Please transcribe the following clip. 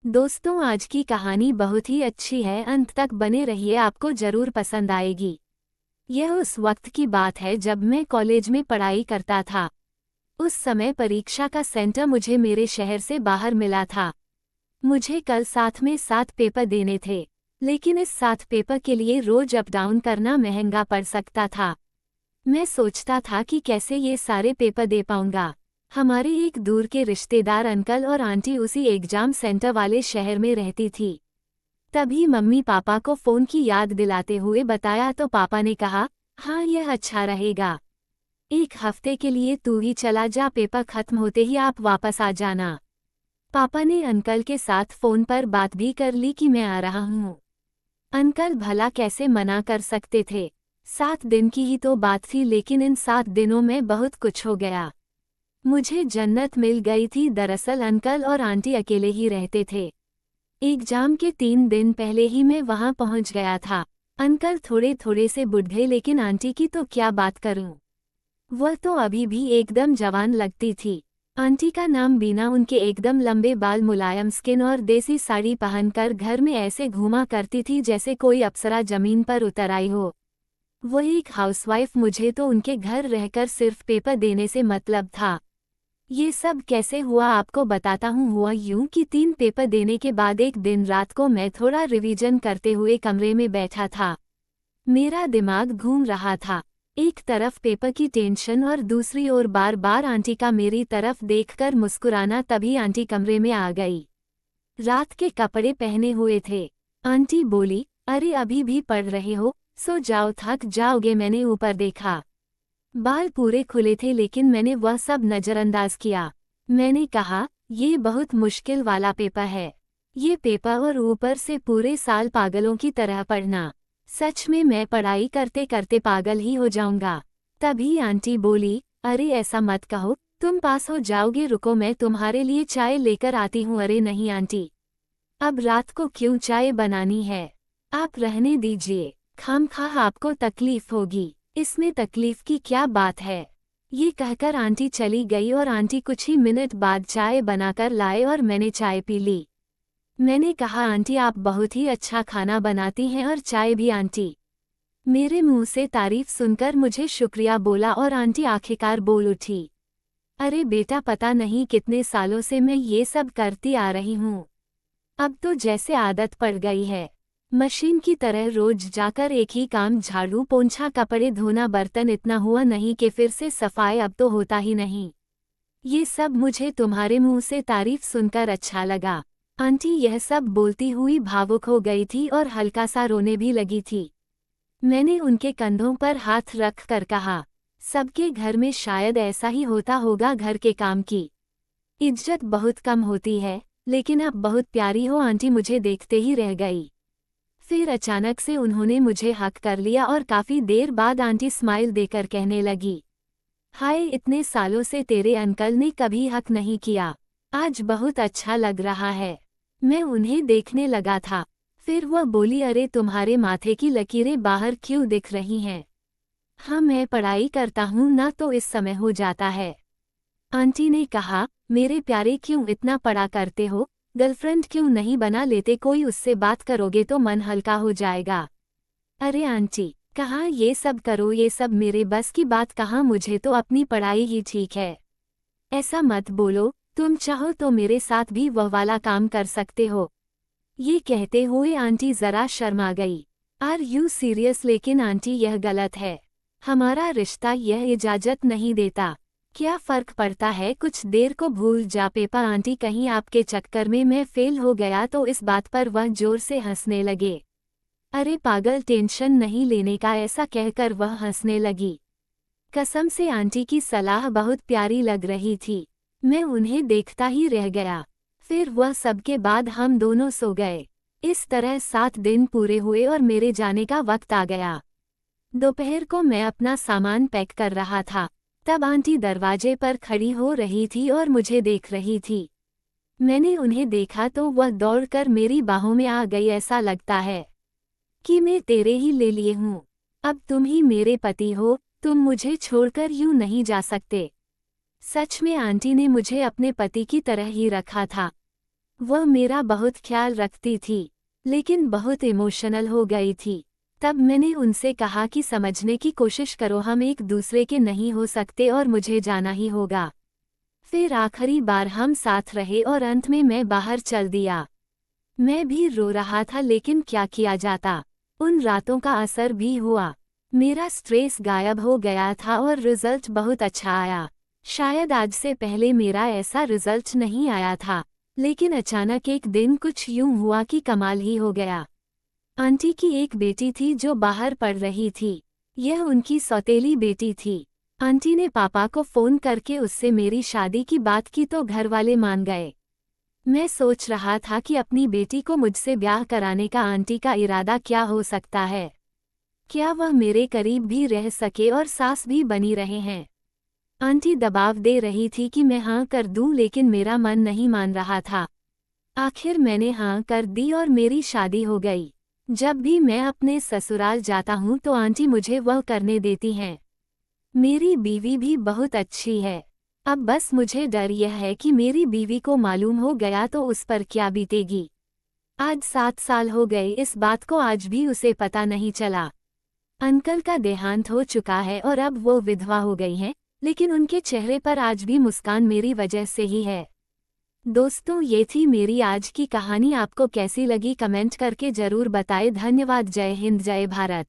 दोस्तों, आज की कहानी बहुत ही अच्छी है। अंत तक बने रहिए, आपको जरूर पसंद आएगी। यह उस वक्त की बात है जब मैं कॉलेज में पढ़ाई करता था। उस समय परीक्षा का सेंटर मुझे मेरे शहर से बाहर मिला था। मुझे कल साथ में 7 पेपर देने थे, लेकिन इस 7 पेपर के लिए रोज अप डाउन करना महंगा पड़ सकता था। मैं सोचता था कि कैसे ये सारे पेपर दे पाऊंगा। हमारे एक दूर के रिश्तेदार अंकल और आंटी उसी एग्जाम सेंटर वाले शहर में रहती थी। तभी मम्मी पापा को फोन की याद दिलाते हुए बताया तो पापा ने कहा, हाँ यह अच्छा रहेगा। 1 हफ्ते के लिए तू ही चला जा, पेपर खत्म होते ही आप वापस आ जाना। पापा ने अंकल के साथ फोन पर बात भी कर ली कि मैं आ रहा हूँ। अंकल भला कैसे मना कर सकते थे। 7 दिन की ही तो बात थी, लेकिन इन 7 दिनों में बहुत कुछ हो गया। मुझे जन्नत मिल गई थी। दरअसल अंकल और आंटी अकेले ही रहते थे। एग्जाम के 3 दिन पहले ही मैं वहां पहुंच गया था। अंकल थोड़े थोड़े से बुढ़े, लेकिन आंटी की तो क्या बात करूं। वह तो अभी भी एकदम जवान लगती थी। आंटी का नाम बीना। उनके एकदम लंबे बाल, मुलायम स्किन और देसी साड़ी पहनकर घर में ऐसे घूमा करती थी जैसे कोई अप्सरा जमीन पर उतर आई हो। वह एक हाउसवाइफ। मुझे तो उनके घर रहकर सिर्फ पेपर देने से मतलब था। ये सब कैसे हुआ आपको बताता हूँ। हुआ यूं कि 3 पेपर देने के बाद एक दिन रात को मैं थोड़ा रिवीजन करते हुए कमरे में बैठा था। मेरा दिमाग घूम रहा था। एक तरफ पेपर की टेंशन और दूसरी ओर बार बार आंटी का मेरी तरफ देखकर मुस्कुराना। तभी आंटी कमरे में आ गई। रात के कपड़े पहने हुए थे। आंटी बोली, अरे अभी भी पढ़ रहे हो, सो जाओ, थक जाओगे। मैंने ऊपर देखा। बाल पूरे खुले थे, लेकिन मैंने वह सब नज़रअंदाज किया। मैंने कहा, ये बहुत मुश्किल वाला पेपर है। ये पेपर और ऊपर से पूरे साल पागलों की तरह पढ़ना। सच में मैं पढ़ाई करते करते पागल ही हो जाऊंगा। तभी आंटी बोली, अरे ऐसा मत कहो, तुम पास हो जाओगे। रुको, मैं तुम्हारे लिए चाय लेकर आती हूँ। अरे नहीं आंटी, अब रात को क्यों चाय बनानी है, आप रहने दीजिए। खामखाह आपको तकलीफ होगी। इसमें तकलीफ की क्या बात है। ये कहकर आंटी चली गई और आंटी कुछ ही मिनट बाद चाय बनाकर लाए और मैंने चाय पी ली। मैंने कहा, आंटी आप बहुत ही अच्छा खाना बनाती हैं और चाय भी। आंटी मेरे मुंह से तारीफ सुनकर मुझे शुक्रिया बोला और आंटी आखिरकार बोल उठी, अरे बेटा, पता नहीं कितने सालों से मैं ये सब करती आ रही हूँ। अब तो जैसे आदत पड़ गई है। मशीन की तरह रोज जाकर एक ही काम, झाड़ू पोंछा, कपड़े धोना, बर्तन। इतना हुआ नहीं कि फिर से सफाई अब तो होता ही नहीं। ये सब मुझे तुम्हारे मुंह से तारीफ सुनकर अच्छा लगा। आंटी यह सब बोलती हुई भावुक हो गई थी और हल्का सा रोने भी लगी थी। मैंने उनके कंधों पर हाथ रख कर कहा, सबके घर में शायद ऐसा ही होता होगा। घर के काम की इज्जत बहुत कम होती है, लेकिन अब बहुत प्यारी हो। आंटी मुझे देखते ही रह गई। फिर अचानक से उन्होंने मुझे हक कर लिया और काफी देर बाद आंटी स्माइल देकर कहने लगी, हाय, इतने सालों से तेरे अंकल ने कभी हक नहीं किया, आज बहुत अच्छा लग रहा है। मैं उन्हें देखने लगा था। फिर वह बोली, अरे तुम्हारे माथे की लकीरें बाहर क्यों दिख रही हैं। हाँ, मैं पढ़ाई करता हूँ ना, तो इस समय हो जाता है। आंटी ने कहा, मेरे प्यारे, क्यों इतना पढ़ा करते हो। गर्लफ्रेंड क्यों नहीं बना लेते, कोई उससे बात करोगे तो मन हल्का हो जाएगा। अरे आंटी, कहाँ ये सब करो, ये सब मेरे बस की बात कहाँ। मुझे तो अपनी पढ़ाई ही ठीक है। ऐसा मत बोलो, तुम चाहो तो मेरे साथ भी वह वाला काम कर सकते हो। ये कहते हुए आंटी जरा शर्मा गई। Are you serious. लेकिन आंटी यह गलत है। हमारा रिश्ता यह इजाजत नहीं देता। क्या फर्क पड़ता है, कुछ देर को भूल जा पेपा। आंटी कहीं आपके चक्कर में मैं फेल हो गया तो। इस बात पर वह जोर से हंसने लगे। अरे पागल, टेंशन नहीं लेने का, ऐसा कहकर वह हंसने लगी। कसम से आंटी की सलाह बहुत प्यारी लग रही थी। मैं उन्हें देखता ही रह गया। फिर वह सबके बाद हम दोनों सो गए। इस तरह 7 दिन पूरे हुए और मेरे जाने का वक्त आ गया। दोपहर को मैं अपना सामान पैक कर रहा था, तब आंटी दरवाजे पर खड़ी हो रही थी और मुझे देख रही थी। मैंने उन्हें देखा तो वह दौड़कर मेरी बाहों में आ गई। ऐसा लगता है कि मैं तेरे ही ले लिए हूँ। अब तुम ही मेरे पति हो, तुम मुझे छोड़कर यूं नहीं जा सकते। सच में आंटी ने मुझे अपने पति की तरह ही रखा था। वह मेरा बहुत ख्याल रखती थी, लेकिन बहुत इमोशनल हो गई थी। तब मैंने उनसे कहा कि समझने की कोशिश करो, हम एक दूसरे के नहीं हो सकते और मुझे जाना ही होगा। फिर आखिरी बार हम साथ रहे और अंत में मैं बाहर चल दिया। मैं भी रो रहा था, लेकिन क्या किया जाता। उन रातों का असर भी हुआ। मेरा स्ट्रेस गायब हो गया था और रिजल्ट बहुत अच्छा आया। शायद आज से पहले मेरा ऐसा रिजल्ट नहीं आया था, लेकिन अचानक एक दिन कुछ यूं हुआ कि कमाल ही हो गया। आंटी की एक बेटी थी जो बाहर पढ़ रही थी। यह उनकी सौतेली बेटी थी। आंटी ने पापा को फोन करके उससे मेरी शादी की बात की तो घर वाले मान गए। मैं सोच रहा था कि अपनी बेटी को मुझसे ब्याह कराने का आंटी का इरादा क्या हो सकता है। क्या वह मेरे करीब भी रह सके और सास भी बनी रहे हैं। आंटी दबाव दे रही थी कि मैं हाँ कर दूं, लेकिन मेरा मन नहीं मान रहा था। आखिर मैंने हाँ कर दी और मेरी शादी हो गई। जब भी मैं अपने ससुराल जाता हूँ तो आंटी मुझे वह करने देती हैं। मेरी बीवी भी बहुत अच्छी है। अब बस मुझे डर यह है कि मेरी बीवी को मालूम हो गया तो उस पर क्या बीतेगी। आज 7 साल हो गए इस बात को, आज भी उसे पता नहीं चला। अंकल का देहांत हो चुका है और अब वो विधवा हो गई हैं, लेकिन उनके चेहरे पर आज भी मुस्कान मेरी वजह से ही है। दोस्तों, ये थी मेरी आज की कहानी। आपको कैसी लगी कमेंट करके जरूर बताएं। धन्यवाद। जय हिंद, जय भारत।